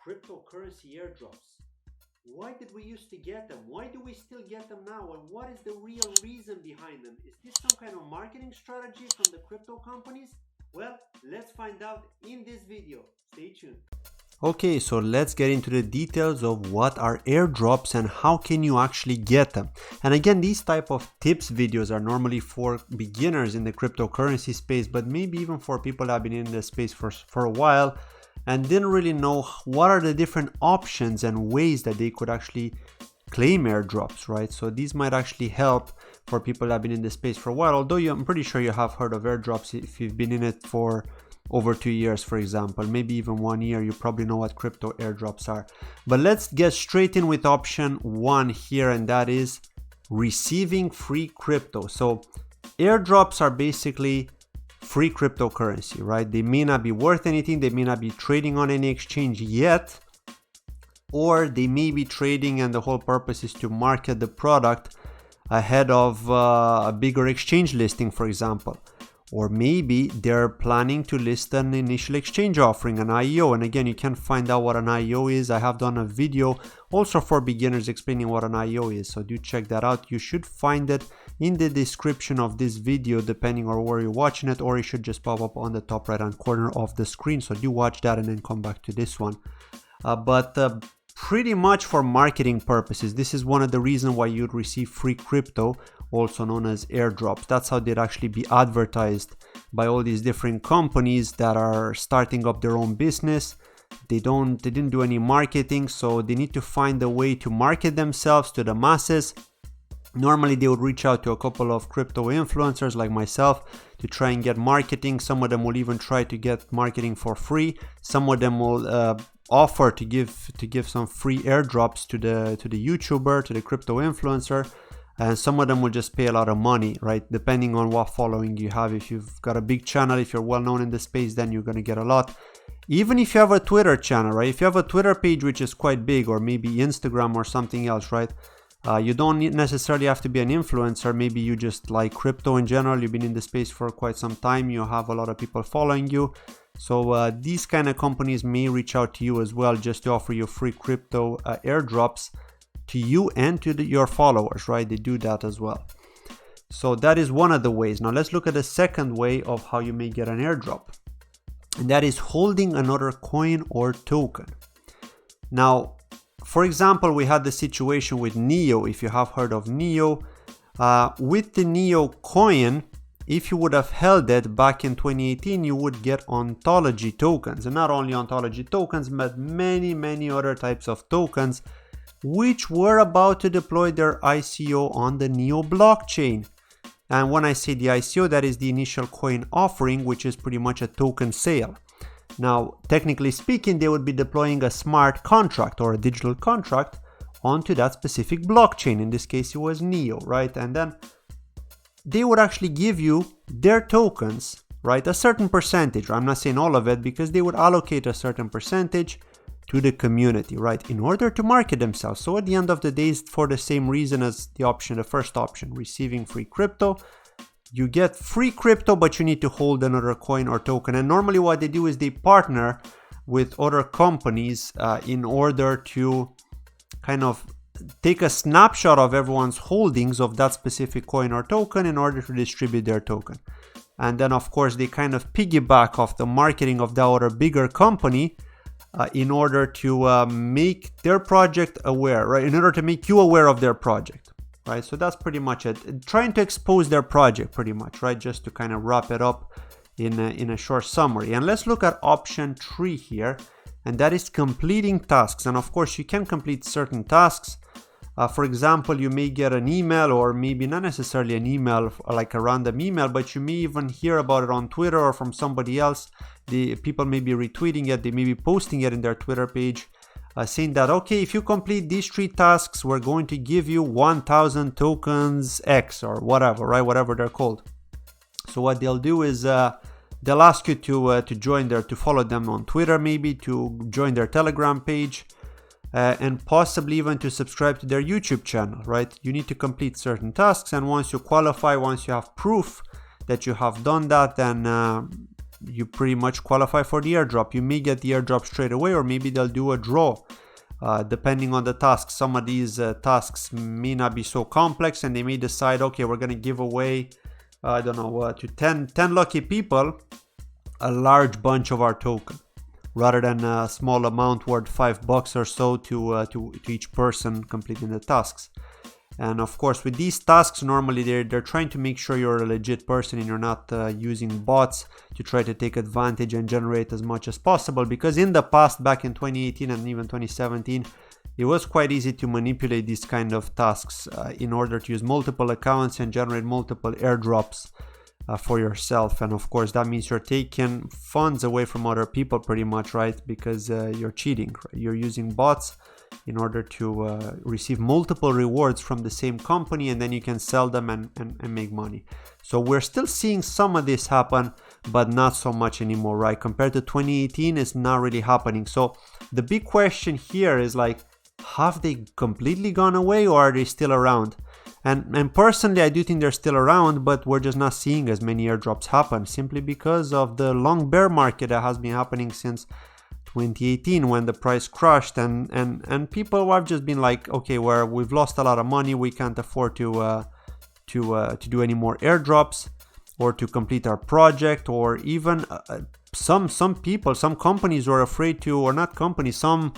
cryptocurrency airdrops. Why did we used to get them? Why do we still get them now? And what is the real reason behind them? Is this some kind of marketing strategy from the crypto companies? Well, let's find out in this video. Stay tuned. Okay, so let's get into the details of what are airdrops and how can you actually get them. And again, these type of tips videos are normally for beginners in the cryptocurrency space, but maybe even for people that have been in the space for a while and didn't really know what are the different options and ways that they could actually claim airdrops, right? So these might actually help for people that have been in the space for a while, although I'm pretty sure you have heard of airdrops if you've been in it for over 2 years, for example, maybe even 1 year, you probably know what crypto airdrops are. But let's get straight in with option 1 here, and that is receiving free crypto. So airdrops are basically free cryptocurrency, right? They may not be worth anything, they may not be trading on any exchange yet, or they may be trading and the whole purpose is to market the product ahead of a bigger exchange listing, for example. Or maybe they're planning to list an initial exchange offering, an IEO. And again, you can find out what an IEO is. I have done a video also for beginners explaining what an IEO is. So do check that out. You should find it in the description of this video, depending on where you're watching it, or it should just pop up on the top right hand corner of the screen. So do watch that and then come back to this one. Pretty much for marketing purposes, this is one of the reasons why you'd receive free crypto, also known as airdrops. That's how they'd actually be advertised by all these different companies that are starting up their own business. They didn't do any marketing, so they need to find a way to market themselves to the masses. Normally they would reach out to a couple of crypto influencers like myself to try and get marketing. Some of them will even try to get marketing for free. Some of them will offer to give some free airdrops to the YouTuber, to the crypto influencer, and some of them will just pay a lot of money, right? Depending on what following you have. If you've got a big channel, if you're well known in the space, then you're going to get a lot. Even if you have a Twitter channel, right? If you have a Twitter page which is quite big, or maybe Instagram or something else, right? You don't necessarily have to be an influencer. Maybe you just like crypto in general. You've been in the space for quite some time. You have a lot of people following you. So these kind of companies may reach out to you as well just to offer you free crypto airdrops to you and to your followers, right? They do that as well. So that is one of the ways. Now let's look at the second way of how you may get an airdrop. And that is holding another coin or token. Now, for example, we had the situation with NEO. If you have heard of NEO, with the NEO coin, if you would have held it back in 2018, you would get ontology tokens. And not only ontology tokens, but many other types of tokens, which were about to deploy their ICO on the NEO blockchain. And when I say the ICO, that is the initial coin offering, which is pretty much a token sale. Now, technically speaking, they would be deploying a smart contract or a digital contract onto that specific blockchain. In this case, it was NEO, right? And then they would actually give you their tokens, right? A certain percentage. I'm not saying all of it, because they would allocate a certain percentage to the community, right? In order to market themselves. So at the end of the day, it's for the same reason as the first option, receiving free crypto. You get free crypto, but you need to hold another coin or token. And normally what they do is they partner with other companies in order to kind of take a snapshot of everyone's holdings of that specific coin or token in order to distribute their token. And then of course they kind of piggyback off the marketing of the other bigger company in order to make their project aware, right? In order to make you aware of their project. Right, so that's pretty much it. Trying to expose their project pretty much, right? Just to kind of wrap it up in a short summary. And let's look at option 3 here, and that is completing tasks. And of course, you can complete certain tasks. For example, you may get an email, or maybe not necessarily an email, like a random email, but you may even hear about it on Twitter or from somebody else. The people may be retweeting it, they may be posting it in their Twitter page. Saying that, okay, if you complete these 3 tasks, we're going to give you 1,000 tokens X or whatever, right? Whatever they're called. So what they'll do is they'll ask you to join to follow them on Twitter, maybe to join their Telegram page, and possibly even to subscribe to their YouTube channel, right? You need to complete certain tasks, and once you qualify, once you have proof that you have done that, then you pretty much qualify for the airdrop. You may get the airdrop straight away, or maybe they'll do a draw. Depending on the tasks. Some of these tasks may not be so complex, and they may decide, okay, we're going to give away, I don't know, to 10 lucky people a large bunch of our token, rather than a small amount worth $5 or so to each person completing the tasks. And of course, with these tasks, normally they're trying to make sure you're a legit person and you're not using bots to try to take advantage and generate as much as possible. Because in the past, back in 2018 and even 2017, it was quite easy to manipulate these kind of tasks in order to use multiple accounts and generate multiple airdrops for yourself. And of course, that means you're taking funds away from other people pretty much, right? Because you're cheating, right? You're using bots in order to receive multiple rewards from the same company, and then you can sell them and make money. So we're still seeing some of this happen, but not so much anymore, right? Compared to 2018, it's not really happening. So the big question here is like, have they completely gone away, or are they still around? And personally, I do think they're still around, but we're just not seeing as many airdrops happen, simply because of the long bear market that has been happening since 2018, when the price crashed, and people have just been like, okay, we've lost a lot of money, we can't afford to do any more airdrops or to complete our project, or even some companies were afraid to, or not companies, some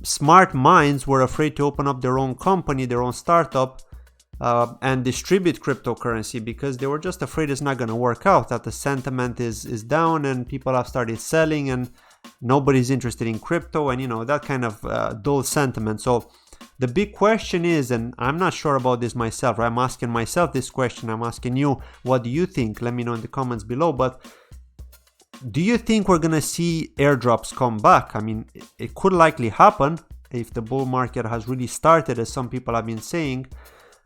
smart minds were afraid to open up their own company, their own startup, and distribute cryptocurrency, because they were just afraid it's not going to work out, that the sentiment is down and people have started selling and nobody's interested in crypto, and you know, that kind of dull sentiment. So the big question is, and I'm not sure about this myself, right? I'm asking myself this question, I'm asking you, what do you think? Let me know in the comments below. But do you think we're gonna see airdrops come back? I mean, it could likely happen if the bull market has really started, as some people have been saying.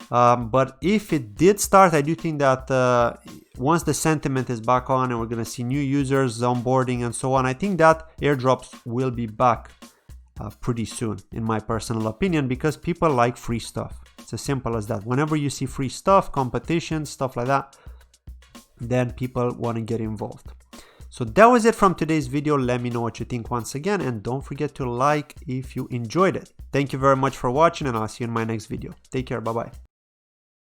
But if it did start, I do think that once the sentiment is back on and we're going to see new users onboarding and so on, I think that airdrops will be back pretty soon, in my personal opinion, because people like free stuff. It's as simple as that. Whenever you see free stuff, competition, stuff like that, then people want to get involved. So that was it from today's video. Let me know what you think once again, and don't forget to like if you enjoyed it. Thank you very much for watching, and I'll see you in my next video. Take care. Bye-bye.